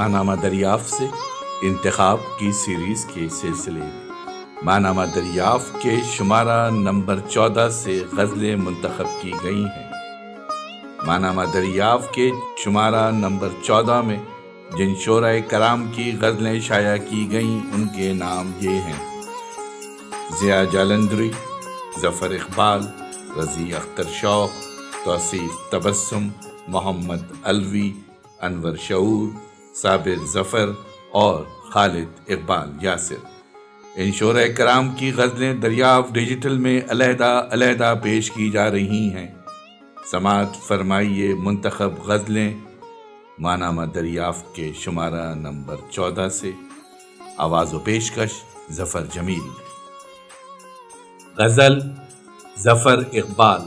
ماہنامہ دریافت سے انتخاب کی سیریز کے سلسلے میں ماہنامہ دریافت کے شمارہ نمبر 14 سے غزلیں منتخب کی گئی ہیں۔ ماہنامہ دریافت کے شمارہ نمبر 14 میں جن شعراء کرام کی غزلیں شائع کی گئیں ان کے نام یہ ہیں: ضیاء جالندھری، ظفر اقبال، رضی اختر شوق، توصیف تبسم، محمد علوی، انور شعور، صابر ظفر اور خالد اقبال یاسر۔ ان شعراء کرام کی غزلیں دریافت ڈیجیٹل میں علیحدہ علیحدہ پیش کی جا رہی ہیں۔ سماعت فرمائیے منتخب غزلیں ماہنامہ دریافت کے شمارہ نمبر 14 سے۔ آواز و پیشکش ظفر جمیل۔ غزل ظفر اقبال۔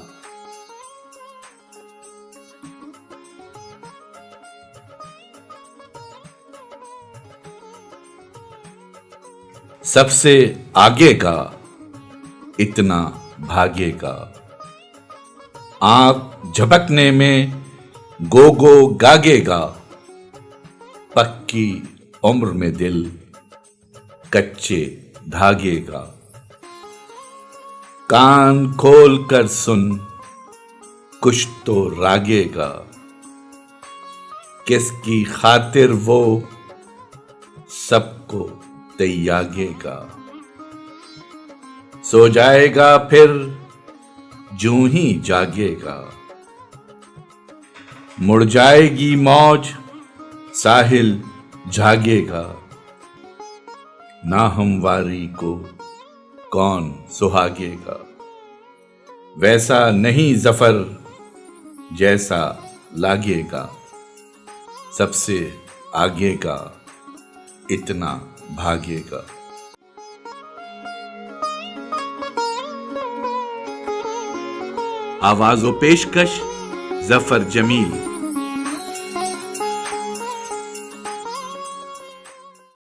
سب سے آگے کا اتنا بھاگے کا، آنکھ جھپکنے میں گو گو گاگے گا، پکی عمر میں دل کچے دھاگے گا، کان کھول کر سن کچھ تو راگے گا، کس کی خاطر وہ سب کو تیاگے گا، سو جائے گا پھر جوں ہی جاگے گا، مڑ جائے گی موج ساحل جھاگے گا، ناہمواری کو کون سہاگے گا، ویسا نہیں ظفر جیسا لاگے گا، سب سے آگے کا اتنا بھاگے گا۔ آواز و پیشکش ظفر جمیل۔